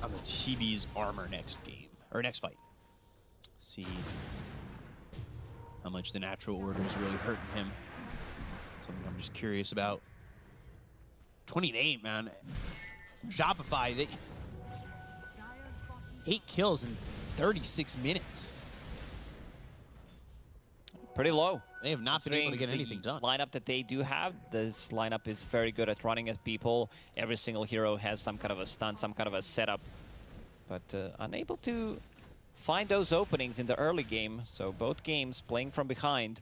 on the TB's armor next game, or next fight. See how much the natural order is really hurting him. Something I'm just curious about. 28, man. Shopify, they 8 kills in 36 minutes. Pretty low. They have not been able to get anything done. Lineup that they do have, this lineup is very good at running at people. Every single hero has some kind of a stun, some kind of a setup, but unable to find those openings in the early game. So both games playing from behind.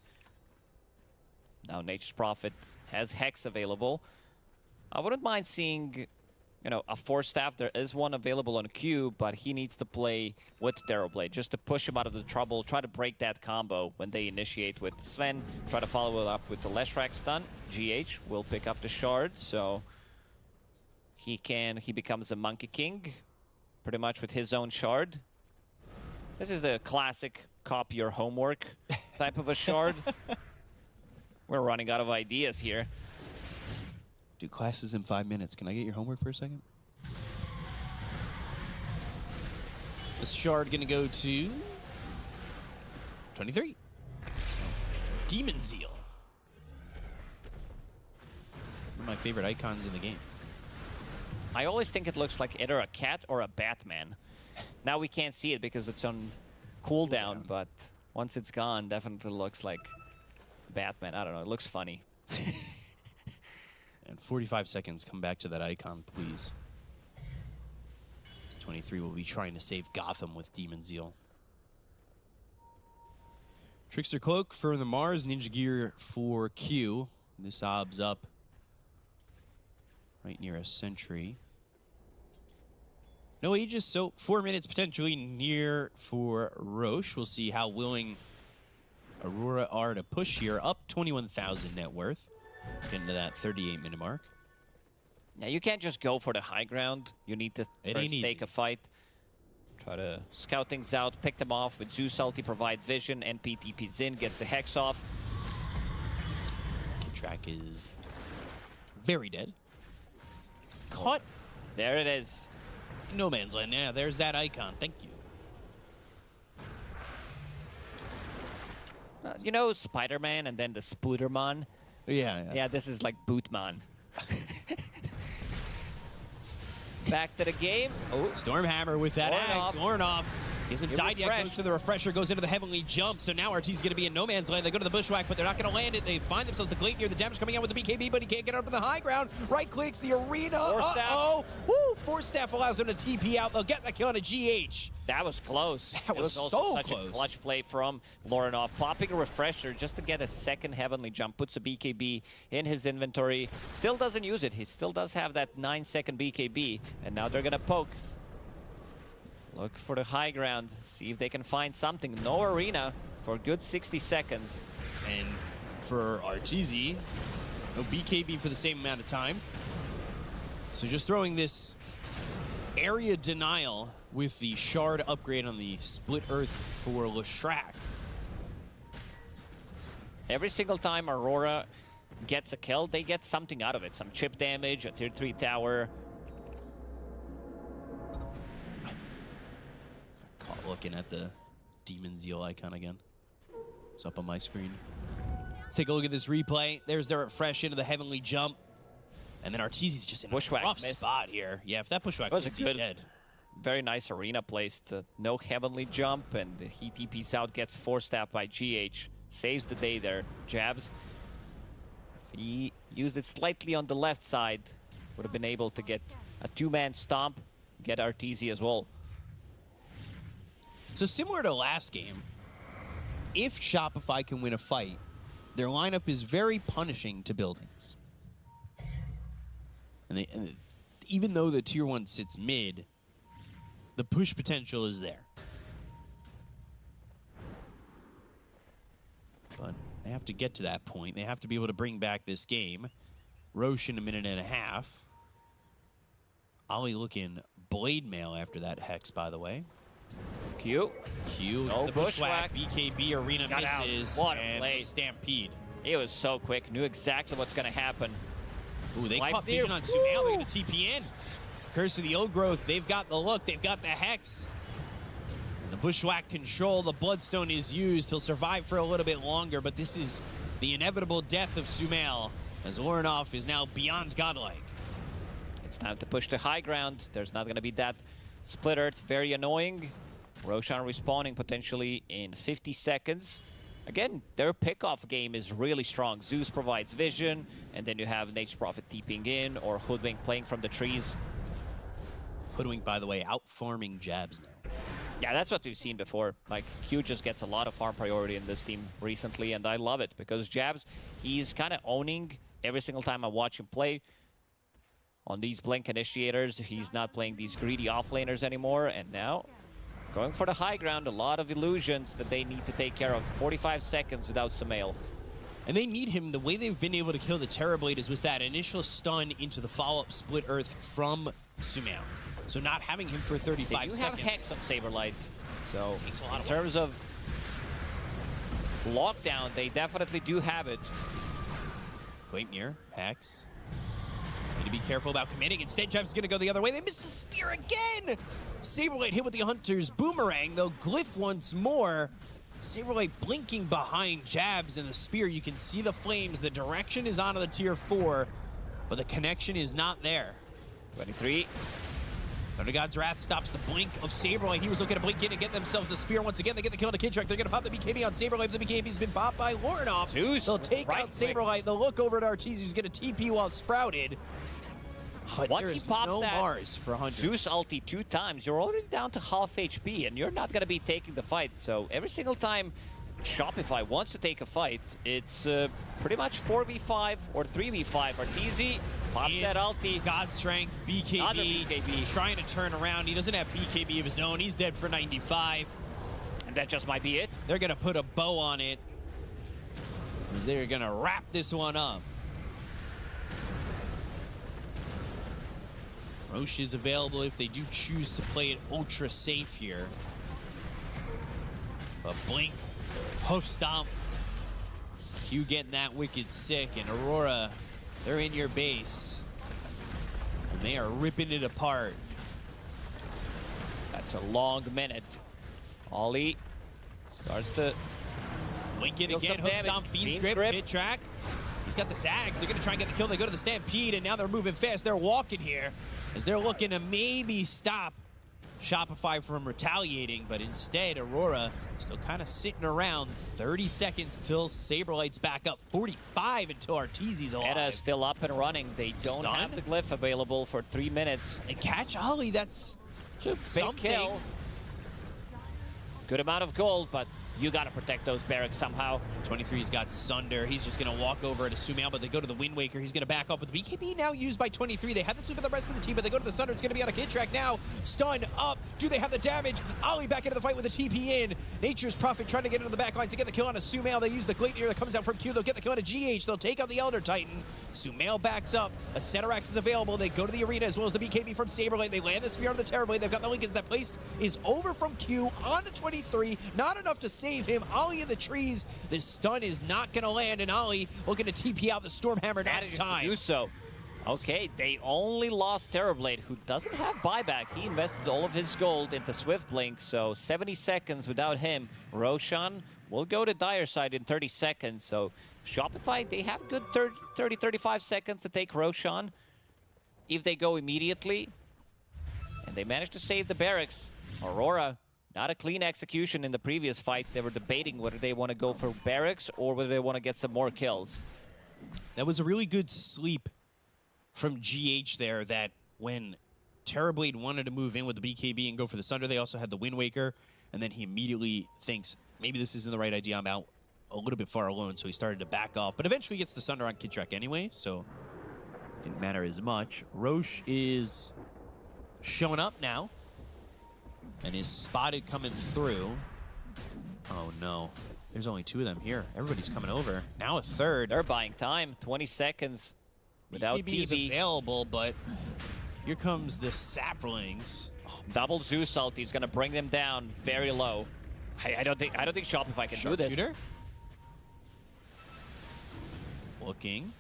Now Nature's Prophet has Hex available. I wouldn't mind seeing, you know, a Force Staff. There is one available on Q, but he needs to play with Darrow Blade just to push him out of the trouble, try to break that combo when they initiate with Sven, try to follow it up with the Leshrac stun. GH will pick up the Shard, so he becomes a Monkey King pretty much with his own Shard. This is the classic copy your homework type of a Shard. We're running out of ideas here. Do classes in 5 minutes. Can I get your homework for a second? This Shard gonna go to 23. So, Demon Zeal. One of my favorite icons in the game. I always think it looks like either a cat or a Batman. Now we can't see it because it's on cooldown, but once it's gone, definitely looks like Batman. I don't know, it looks funny. And 45 seconds, come back to that icon, please. This 23 will be trying to save Gotham with Demon Zeal. Trickster Cloak for the Mars, Ninja Gear for Q. This obs up right near a sentry. No Aegis, so 4 minutes potentially near for Roche. We'll see how willing Aurora are to push here. Up 21,000 net worth. Getting to that 38-minute mark. Yeah, you can't just go for the high ground. You need to first take a fight. Try to scout things out, pick them off with Zeus ulti, provide vision, NPTP's in, gets the Hex off. Track is very dead. Caught. There it is. No man's land. Yeah, there's that icon. Thank you. You know Spider-Man and then the Spooderman? Yeah, this is like Bootman. Back to the game. Oh, Stormhammer with that axe. Ornov isn't died yet. Goes to the refresher, goes into the heavenly jump. So now Arteezy's going to be in no man's land. They go to the bushwhack, but they're not going to land it. They find themselves the Glade near the damage coming out with the BKB, but he can't get up to the high ground. Right clicks the arena. Uh-oh. Woo! Force Staff allows him to TP out. They'll get that kill on a GH. That was close. That was also so such close. A clutch play from Lorenov. Popping a refresher just to get a second heavenly jump. Puts a BKB in his inventory. Still doesn't use it. He still does have that 9-second BKB. And now they're going to poke. Look for the high ground. See if they can find something. No arena for a good 60 seconds. And for Arteezy, no BKB for the same amount of time. So just throwing this area denial with the Shard upgrade on the Split Earth for Leshrac. Every single time Aurora gets a kill, they get something out of it. Some chip damage, a tier 3 tower. Caught looking at the Demon Zeal icon again. It's up on my screen. Let's take a look at this replay. There's their fresh into the heavenly jump. And then Arteezy's just in a rough spot here. Yeah, if that bushwhack was hits, he's dead. Very nice arena placed. No heavenly jump, and he TP's out, gets Force Staff by GH. saves the day there. Jabs, if he used it slightly on the left side, would have been able to get a two-man stomp, get RTZ as well. So similar to last game, if Shopify can win a fight, their lineup is very punishing to buildings. And even though the tier 1 sits mid, the push potential is there. But they have to get to that point. They have to be able to bring back this game. Roche in a minute and a half. Ollie looking blade mail after that Hex, by the way. Q. No the bushwhack. BKB arena Got out. misses. What a and play. Stampede. He was so quick, knew exactly what's going to happen. Ooh, they Life caught near. vision on Sumail. They're going to TP in. Curse of the Old Growth. They've got the look. They've got the Hex. And the Bushwhack control. The Bloodstone is used. He'll survive for a little bit longer, but this is the inevitable death of Sumail, as Lorinov is now beyond godlike. It's time to push the high ground. There's not going to be that split earth. Very annoying. Roshan respawning potentially in 50 seconds. Again, their pickoff game is really strong. Zeus provides vision, and then you have Nature's Prophet TPing in, or Hoodwink playing from the trees. Hoodwink, by the way, out farming Jabs now. Yeah, that's what we've seen before. Like, Q just gets a lot of farm priority in this team recently, and I love it, because Jabs, he's kind of owning every single time I watch him play. On these Blink initiators, he's not playing these greedy offlaners anymore, and now going for the high ground, a lot of illusions that they need to take care of. 45 seconds without Sumail. And they need him. The way they've been able to kill the Terrorblade is with that initial stun into the follow-up split earth from Sumail. So not having him for 35 They do seconds. have Hex on Saberlight. So Makes a lot in of terms of lockdown, they definitely do have it. Gleipnir, Hex. Need to be careful about committing. Instead, Jeff's going to go the other way. They missed the spear again! Saberlight hit with the Hunter's boomerang, though Glyph once more. Saberlight blinking behind Jabs and the spear. You can see the flames. The direction is onto the tier 4, but the connection is not there. 23. Thunder God's Wrath stops the blink of Saberlight. He was looking to blink in and get themselves the spear once again. They get the kill on the Kidtrack. They're going to pop the BKB on Saberlight. The BKB's been popped by Lorinov. Zeus, They'll take right out Saberlight. They'll look over at Arteezy, who's going to TP while Sprouted. But Once there he is pops no that Mars for 100. Zeus ulti 2 times, you're already down to half HP, and you're not going to be taking the fight. So every single time Shopify wants to take a fight, it's pretty much 4v5 or 3v5. Arteezy pops that ulti. God Strength, Another BKB, BKB. trying to turn around. He doesn't have BKB of his own. He's dead for 95. And that just might be it. They're going to put a bow on it, as they're going to wrap this one up. Roche is available if they do choose to play it ultra safe here. But Blink, Hoof Stomp, Q getting that wicked sick, and Aurora, they're in your base. And they are ripping it apart. That's a long minute. Ollie starts to Blink it deal again, some Hoof damage. Stomp, Fiend's Fiend's Grip, Grip. Hit Track. He's got the Zags. They're going to try and get the kill. They go to the Stampede, and now they're moving fast. They're walking here as they're looking to maybe stop Shopify from retaliating, but instead, Aurora still kind of sitting around. 30 seconds till Saberlight's back up. 45 until Arteezy's alive. Meta is still up and running. They don't Stun? have the glyph available for 3 minutes. And catch Ollie, that's It's a big something. kill. Good amount of gold, but you got to protect those barracks somehow. 23's got Sunder. He's just going to walk over to Sumail, but they go to the Wind Waker. He's going to back off with the BKB now used by 23. They have the super the rest of the team, but they go to the Sunder. It's going to be on a kid track now. Stun up. Do they have the damage? Ollie back into the fight with the TP in. Nature's Prophet trying to get into the back lines to get the kill on a Sumail. They use the Gleipnir that comes out from Q. They'll get the kill on a GH. They'll take out the Elder Titan. Sumail backs up. A Ceterax is available. They go to the arena as well as the BKB from Saberlight. They land the spear on the Terrorblade. They've got the Lincolns. That place is over from Q on to 23. Not enough to save him. Ollie in the trees. This stun is not going to land, and Ollie looking to TP out the Stormhammer at Managing time. to do so. Okay, they only lost Terrorblade, who doesn't have buyback. He invested all of his gold into Swift Blink, so 70 seconds without him. Roshan will go to Dire side in 30 seconds, so Shopify, they have good 30, 35 seconds to take Roshan if they go immediately. And they manage to save the barracks. Aurora Not a clean execution in the previous fight. They were debating whether they want to go for barracks or whether they want to get some more kills. That was a really good sleep from GH there, that when Terrorblade wanted to move in with the BKB and go for the Sunder, they also had the Wind Waker, and then he immediately thinks, maybe this isn't the right idea, I'm out a little bit far alone, so he started to back off. But eventually gets the Sunder on Kid anyway, so didn't matter as much. Roche is showing up now and is spotted coming through. Oh no, there's only 2 of them here. Everybody's coming over. Now a third. They're buying time, 20 seconds without BKB is TV. available, but here comes the Saplings. Double Zeus ulti is going to bring them down very low. I don't think Shopify can do this. Sharpshooter. Looking.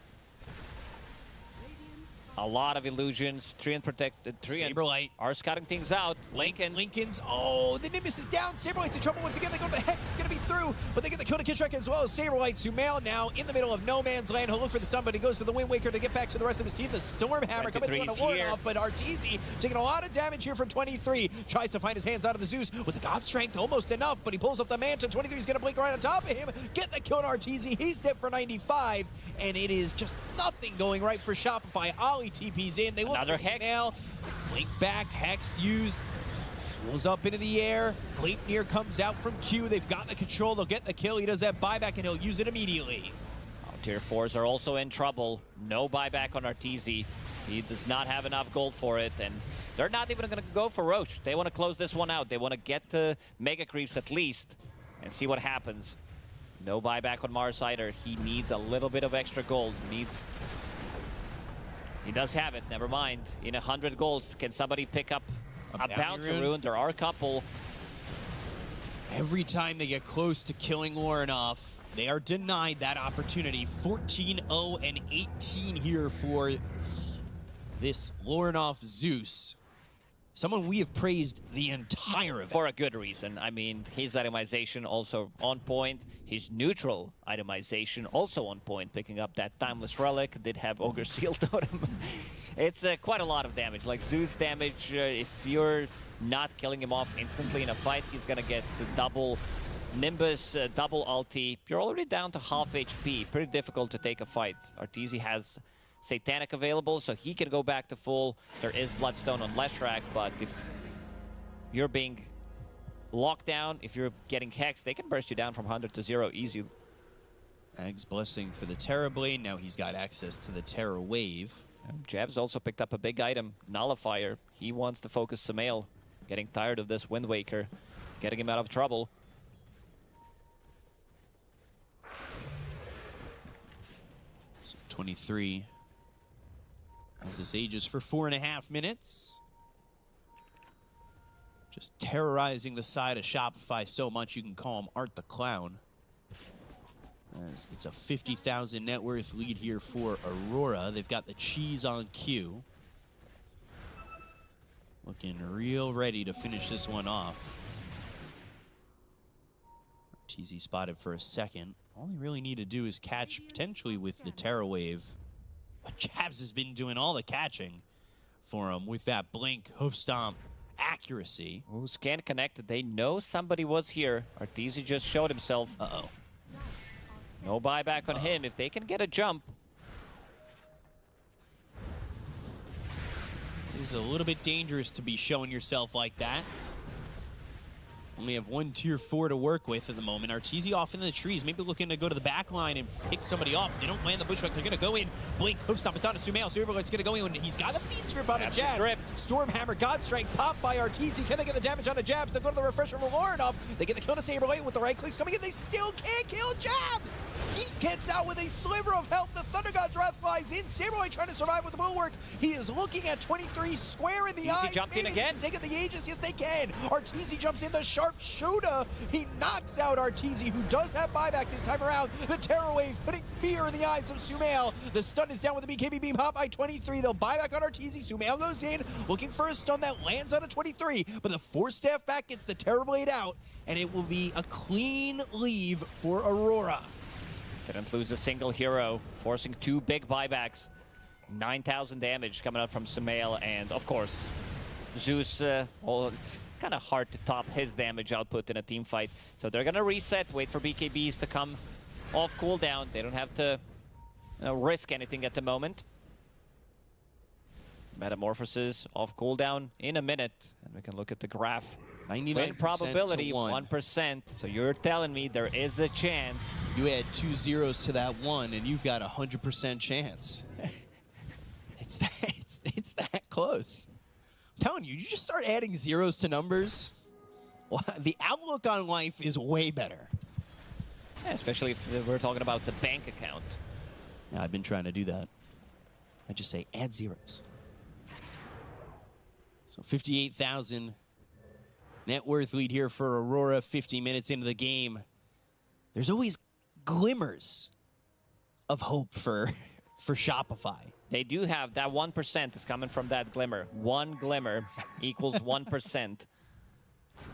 A lot of illusions. 3 and protected. 3 and Saberlight. are scouting things out. Lincoln's. Oh, the Nimbus is down. Saberlight's in trouble once again. They go to the Hex. It's going to be through, but they get the kill to Kidtrek as well as Saberlight. Sumail now in the middle of no man's land. He'll look for the stun, but he goes to the Wind Waker to get back to the rest of his team. The Stormhammer coming through on a ward off, but Arteezy taking a lot of damage here from 23. Tries to find his hands out of the Zeus with the God Strength, almost enough, but he pulls up the Mansion. 23 is going to blink right on top of him. Get the kill to Arteezy. He's dead for 95, and it is just nothing going right for Shopify. Ollie TP's in. They look Another for Hex. Sumail. Blink back, Hex used. Rolls up into the air. Gleipnir comes out from Q. They've got the control. They'll get the kill. He does have buyback, and he'll use it immediately. Tier 4s are also in trouble. No buyback on Arteezy. He does not have enough gold for it, and they're not even going to go for Roche. They want to close this one out. They want to get the Mega Creeps at least and see what happens. No buyback on Mars either. He needs a little bit of extra gold. He does have it, never mind. In 100 golds, can somebody pick up a bounty rune? There are a couple. Every time they get close to killing Lorinoff, they are denied that opportunity. 14-0 and 18 here for this Lorinoff Zeus. Someone we have praised the entire event. For a good reason. I mean, his itemization also on point. His neutral itemization also on point. Picking up that Timeless Relic. Did have Ogre Steel Totem. It's quite a lot of damage. Like Zeus damage, if you're not killing him off instantly in a fight, he's going to get the double Nimbus, double ulti. You're already down to half HP. Pretty difficult to take a fight. Arteezy has Satanic available, so he can go back to full. There is Bloodstone on Leshrac, but if you're being locked down, if you're getting hexed, they can burst you down from 100 to 0 easy. Ag's Blessing for the Terrorblade. Now he's got access to the Terror Wave. Jabs also picked up a big item, Nullifier. He wants to focus Sumail, getting tired of this Wind Waker, getting him out of trouble. So 23 as this ages for 4.5 minutes. Just terrorizing the side of Shopify so much you can call him Art the Clown. As it's a 50,000 net worth lead here for Aurora. They've got the cheese on Q. Looking real ready to finish this one off. TZ spotted for a second. All they really need to do is catch potentially with the Terror Wave. But Jabs has been doing all the catching for him with that blink, hoof stomp, accuracy. Ooh, scan connected. They know somebody was here. Arteezy just showed himself. Uh-oh. No buyback on him. If they can get a jump. It is a little bit dangerous to be showing yourself like that. Only have one tier 4 to work with at the moment. Arteezy off into the trees, maybe looking to go to the back line and pick somebody off. They don't land the bushwhack. They're going to go in. Blink, hoof stomp. It's on to Sumail. Sumail's going to go in. He's got a feed strip on a Jabs. Stormhammer, God Strength, popped by Arteezy. Can they get the damage on the Jabs? They'll go to the refresher from Lorinoff. They get the kill to Saberlight with the right clicks coming in. They still can't kill Jabs. He gets out with a sliver of health. The Thunder God's Wrath flies in. Saberlight trying to survive with the bulwark. He is looking at 23 square in the eyes. Jumped in again. Taking the Aegis. Yes, they can. Arteezy jumps in. The Sharpshooter. He knocks out Arteezy, who does have buyback this time around. The Terror Wave putting fear in the eyes of Sumail. The stun is down with the BKB beam hop by 23. They'll buy back on Arteezy. Sumail goes in, looking for a stun that lands on a 23. But the Force Staff back gets the Terror Blade out, and it will be a clean leave for Aurora. Didn't lose a single hero, forcing 2 big buybacks. 9,000 damage coming out from Sumail, and of course, Zeus, well, it's kind of hard to top his damage output in a team fight. So they're going to reset, wait for BKBs to come off cooldown. They don't have to risk anything at the moment. Metamorphosis off cooldown in a minute. And we can look at the graph. 99% Win probability, to 1. 1%. So you're telling me there is a chance. You add 2 zeros to that 1, and you've got a 100% chance. It's that close. I'm telling you, you just start adding zeros to numbers. Well, the outlook on life is way better. Yeah, especially if we're talking about the bank account. Yeah, I've been trying to do that. I just say add zeros. So 58,000 net worth lead here for Aurora 50 minutes into the game. There's always glimmers of hope for Shopify. They do have that 1% is coming from that glimmer. One glimmer equals 1%.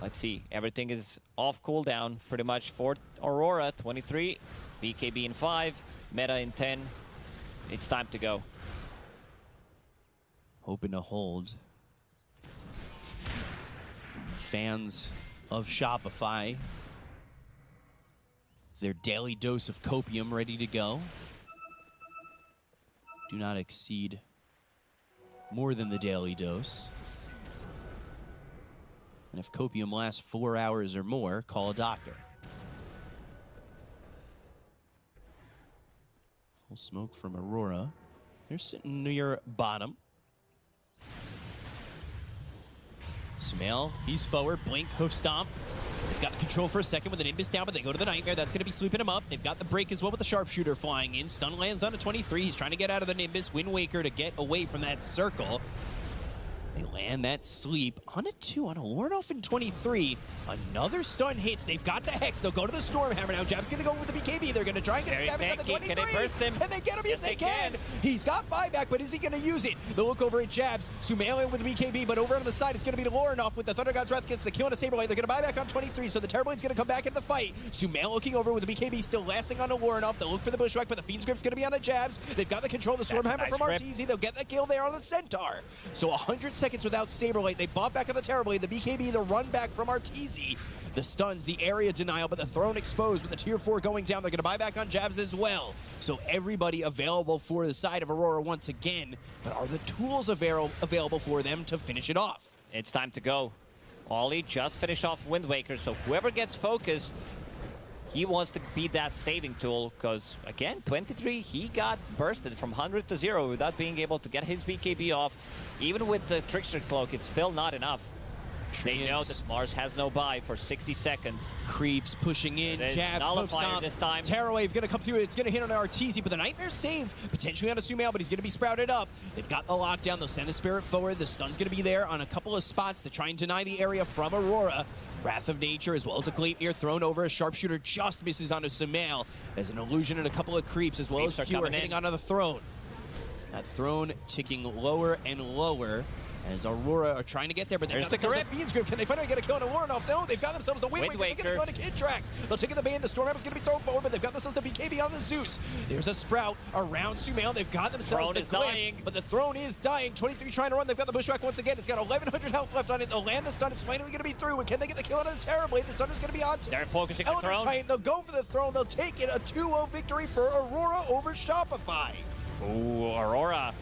Let's see. Everything is off cooldown pretty much for Aurora. 23, BKB in 5, Meta in 10. It's time to go. Hoping to hold. Fans of Shopify, their daily dose of copium ready to go. Do not exceed more than the daily dose. And if copium lasts 4 hours or more, call a doctor. Full smoke from Aurora. They're sitting near bottom. Sumail, he's forward, blink, hoof stomp. They've got the control for a second with an Nimbus down, but they go to the Nightmare. That's going to be sweeping him up. They've got the break as well with the Sharpshooter flying in. Stun lands on a 23. He's trying to get out of the Nimbus. Wind Waker to get away from that circle. They land that sleep on a 2 on a ward off in 23. Another stun hits. They've got the Hex. They'll go to the Stormhammer now. Jab's going to go with the BKB. They're going to try and get the damage on the 23. Can they burst him? Can they get him? Yes, they can. He's got buyback, but is he going to use it? They'll look over at Jabs. Sumail in with the BKB, but over on the side, it's going to be to Lorinoff with the Thunder God's Wrath gets the kill on a Saberblade. They're going to buy back on 23, so the Terrorblade's going to come back in the fight. Sumail looking over with the BKB still lasting on a Lorinoff. They'll look for the Bushwhack, but the Fiend's Grip's going to be on the Jabs. They've got the control of the Stormhammer nice from grip. Arteezy. They'll get the kill there on the Centaur. So 100 seconds without Saberblade. They bought back on the Terrorblade. The BKB, the run back from Arteezy. The stuns, the area denial, but the throne exposed with the tier 4 going down. They're going to buy back on Jabs as well. So everybody available for the side of Aurora once again. But are the tools available for them to finish it off? It's time to go. Ollie just finished off Wind Waker, so whoever gets focused, he wants to be that saving tool, because, again, 23, he got bursted from 100 to 0 without being able to get his BKB off. Even with the Trickster Cloak, it's still not enough. They know that Mars has no buy for 60 seconds. Creeps pushing in, Jabs, hook stomp. This time. Terror Wave going to come through. It's going to hit on Arteezy, but the Nightmare save potentially on a Sumail, but he's going to be sprouted up. They've got the lockdown. They'll send the Spirit forward. The stun's going to be there on a couple of spots to try and deny the area from Aurora. Wrath of Nature as well as a Gleipnir thrown over. A Sharpshooter just misses onto Sumail. There's an illusion and a couple of creeps as well as Cure hitting onto the throne. That throne ticking lower and lower as Aurora are trying to get there, but they've got themselves a Fiend's Grip. Can they finally get a kill on a Lorinoff? No, they've got themselves the Wind Waker. They get the kill on a Kid Track. They'll take the Bane. The Stormhammer's going to be thrown forward, but they've got themselves the BKB on the Zeus. There's a Sprout around Sumail. They've got themselves the Glyph, but the throne is dying. 23 trying to run. They've got the Bushwhack once again. It's got 1,100 health left on it. They'll land the stun. It's finally going to be through. And can they get the kill on the Terrorblade? The Stunner's going to be on. They're focusing on the throne. Titan. They'll go for the throne. They'll take it. A 2-0 victory for Aurora over Shopify. Ooh, Aurora